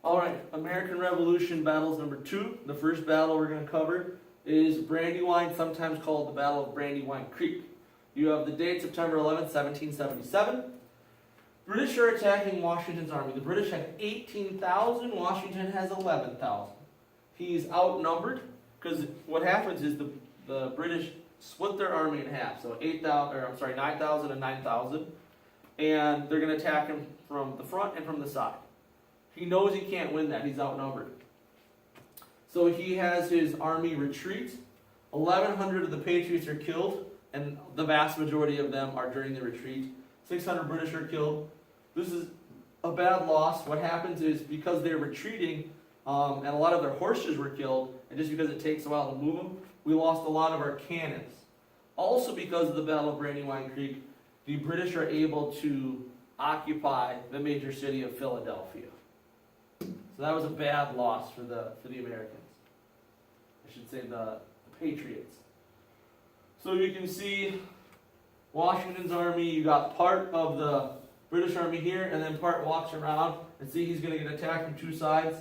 Alright, American Revolution battles number 2. The first battle we're going to cover is Brandywine, sometimes called the Battle of Brandywine Creek. You have the date September 11th, 1777. British are attacking Washington's army. The British have 18,000, Washington has 11,000. He's outnumbered because what happens is the British split their army in half, so 9,000 and 9,000, and they're going to attack him from the front and from the side. He knows he can't win that, he's outnumbered. So he has his army retreat. 1,100 of the Patriots are killed, and the vast majority of them are during the retreat. 600 British are killed. This is a bad loss. What happens is because they're retreating, and a lot of their horses were killed, and just because it takes a while to move them, we lost a lot of our cannons. Also because of the Battle of Brandywine Creek, the British are able to occupy the major city of Philadelphia. So that was a bad loss for the Americans. I should say the Patriots. So you can see Washington's army, you got part of the British army here, and then part walks around, and see he's going to get attacked from two sides.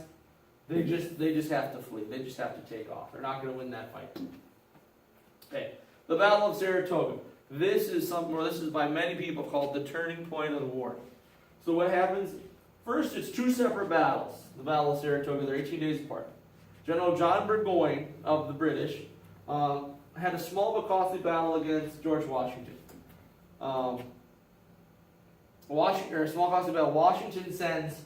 They just have to flee. They just have to take off. They're not going to win that fight. Okay, the Battle of Saratoga. This is by many people called the turning point of the war. So what happens? First, it's two separate battles. The Battle of Saratoga, they're 18 days apart. General John Burgoyne of the British had a small but costly battle against George Washington. Washington sends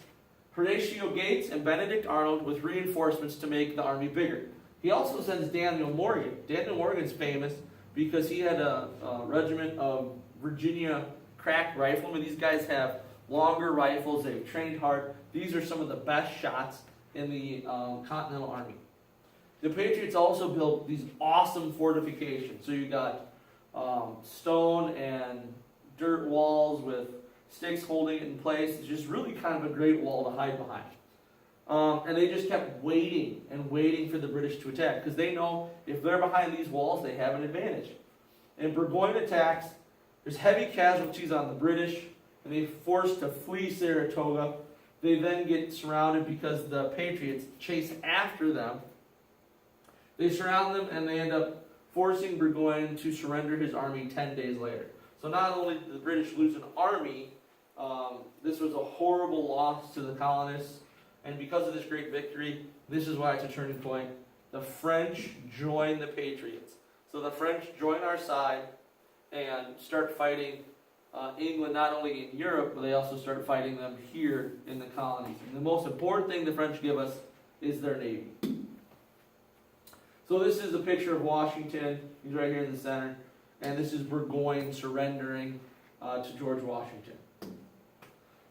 Horatio Gates and Benedict Arnold with reinforcements to make the army bigger. He also sends Daniel Morgan. Daniel Morgan's famous because he had a regiment of Virginia crack riflemen. These guys have longer rifles. They've trained hard. These are some of the best shots in the Continental Army. The Patriots also built these awesome fortifications. So you got stone and dirt walls with sticks holding it in place. It's just really kind of a great wall to hide behind. And they just kept waiting and waiting for the British to attack because they know if they're behind these walls, they have an advantage. And Burgoyne attacks. There's heavy casualties on the British, and they're forced to flee Saratoga. They then get surrounded because the Patriots chase after them. They surround them, and they end up forcing Burgoyne to surrender his army 10 days later. So not only did the British lose an army, this was a horrible loss to the colonists. And because of this great victory, this is why it's a turning point. The French join the Patriots. So the French join our side and start fighting England not only in Europe, but they also start fighting them here in the colonies. And the most important thing the French give us is their navy. So this is a picture of Washington. He's right here in the center. And this is Burgoyne surrendering to George Washington.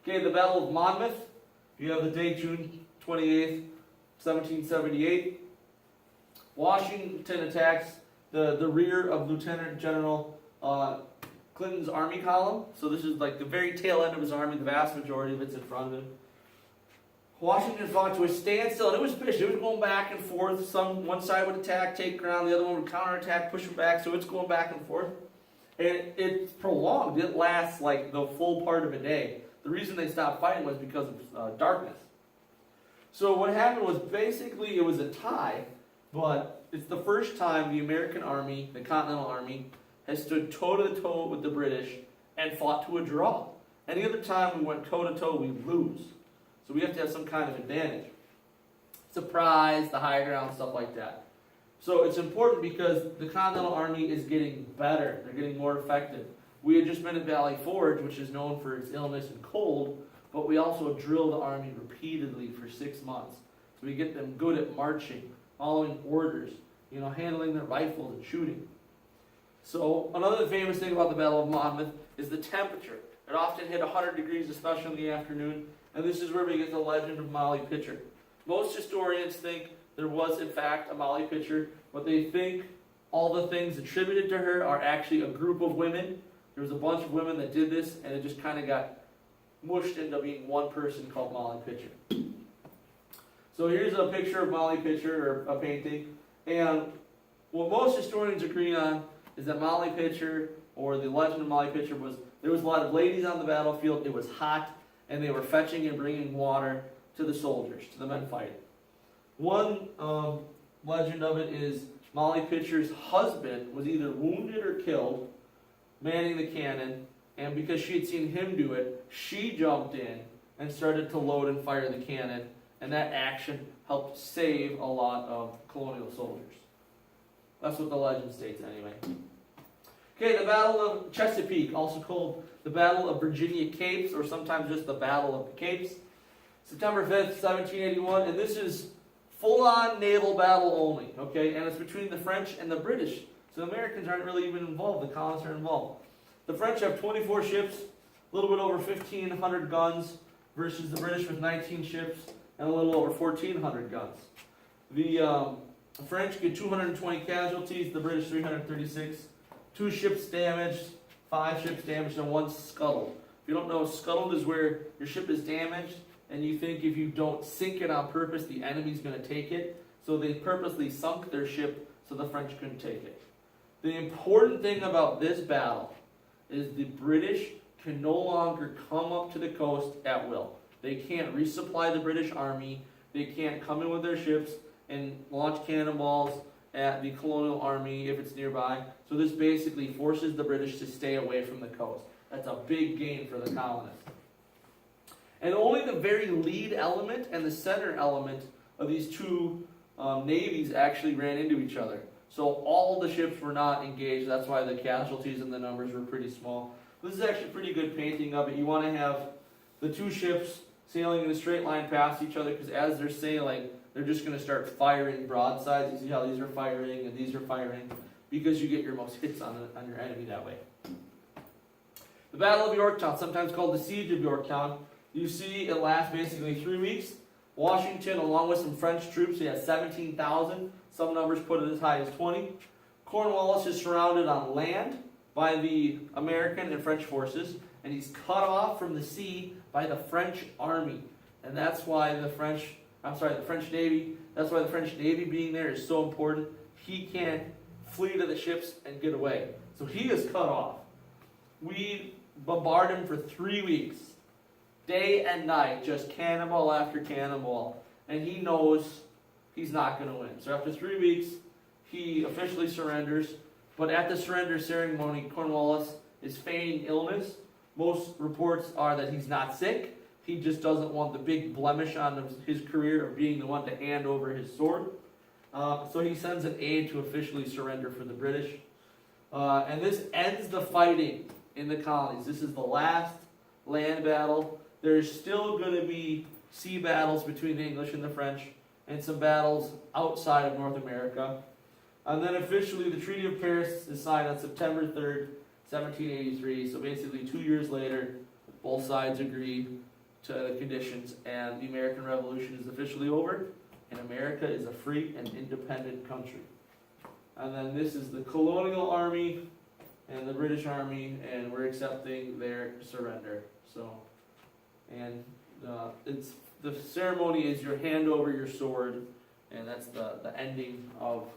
Okay, the Battle of Monmouth. You have the date June 28th, 1778. Washington attacks the rear of Lieutenant General Clinton's army column. So this is like the very tail end of his army. The vast majority of it's in front of him. Washington fought to a standstill, and it was vicious. It was going back and forth. One side would attack, take ground, the other one would counterattack, push them back. So it's going back and forth. And it's prolonged. It lasts like the full part of a day. The reason they stopped fighting was because of darkness. So what happened was basically it was a tie, but it's the first time the American army, the Continental Army, has stood toe-to-toe with the British and fought to a draw. Any other time we went toe-to-toe, we lose. So we have to have some kind of advantage. Surprise, the high ground, stuff like that. So it's important because the Continental Army is getting better. They're getting more effective. We had just been at Valley Forge, which is known for its illness and cold, but we also drill the army repeatedly for 6 months. So we get them good at marching, following orders, handling their rifles and shooting. So another famous thing about the Battle of Monmouth is the temperature. It often hit 100 degrees, especially in the afternoon, and this is where we get the legend of Molly Pitcher. Most historians think there was, in fact, a Molly Pitcher, but they think all the things attributed to her are actually a group of women. There was a bunch of women that did this, and it just kind of got mushed into being one person called Molly Pitcher. So here's a picture of Molly Pitcher, or a painting, and what most historians agree on is that Molly Pitcher, or the legend of Molly Pitcher, was there was a lot of ladies on the battlefield, it was hot, and they were fetching and bringing water to the soldiers, to the men fighting. One legend of it is Molly Pitcher's husband was either wounded or killed manning the cannon, and because she had seen him do it, she jumped in and started to load and fire the cannon, and that action helped save a lot of colonial soldiers. That's what the legend states anyway. Okay, the Battle of Chesapeake, also called the Battle of Virginia Capes, or sometimes just the Battle of the Capes. September 5th, 1781, and this is full-on naval battle only, okay? And it's between the French and the British. So the Americans aren't really even involved, the colonists are involved. The French have 24 ships, a little bit over 1,500 guns, versus the British with 19 ships and a little over 1,400 guns. The French get 220 casualties, the British 336. 2 ships damaged, 5 ships damaged, and 1 scuttled. If you don't know, scuttled is where your ship is damaged, and you think if you don't sink it on purpose, the enemy's going to take it. So they purposely sunk their ship so the French couldn't take it. The important thing about this battle is the British can no longer come up to the coast at will. They can't resupply the British army. They can't come in with their ships and launch cannonballs at the colonial army if it's nearby. So this basically forces the British to stay away from the coast. That's a big gain for the colonists. And only the very lead element and the center element of these two navies actually ran into each other. So all the ships were not engaged. That's why the casualties and the numbers were pretty small. This is actually a pretty good painting of it. You want to have the 2 ships sailing in a straight line past each other, because as they're sailing, they're just going to start firing broadsides. You see how these are firing and these are firing, because you get your most hits on your enemy that way. The Battle of Yorktown, sometimes called the Siege of Yorktown. You see it lasts basically 3 weeks. Washington, along with some French troops, he has 17,000. Some numbers put it as high as 20. Cornwallis is surrounded on land by the American and French forces, and he's cut off from the sea by the French army. And that's why the French Navy, that's why the French Navy being there is so important. He can't flee to the ships and get away. So he is cut off. We bombard him for 3 weeks. Day and night, just cannonball after cannonball. And he knows he's not going to win. So after 3 weeks, he officially surrenders. But at the surrender ceremony, Cornwallis is feigning illness. Most reports are that he's not sick. He just doesn't want the big blemish on his career of being the one to hand over his sword. So he sends an aide to officially surrender for the British. And this ends the fighting in the colonies. This is the last land battle. There's still going to be sea battles between the English and the French, and some battles outside of North America. And then officially the Treaty of Paris is signed on September 3rd, 1783. So basically 2 years later, both sides agree to the conditions, and the American Revolution is officially over, and America is a free and independent country. And then this is the colonial army and the British army, and we're accepting their surrender. So, and it's the ceremony is your hand over your sword, and that's the ending of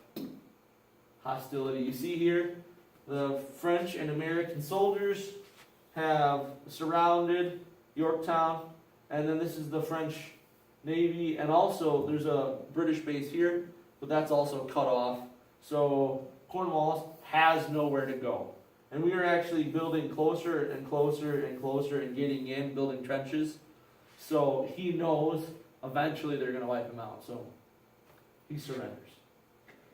hostility. You see here, the French and American soldiers have surrounded Yorktown, and then this is the French Navy, and also there's a British base here, but that's also cut off. So Cornwallis has nowhere to go. And we are actually building closer and closer and closer and getting in, building trenches. So he knows eventually they're going to wipe him out. So he surrenders.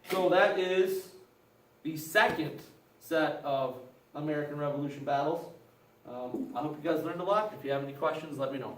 So that is the second set of American Revolution battles. I hope you guys learned a lot. If you have any questions, let me know.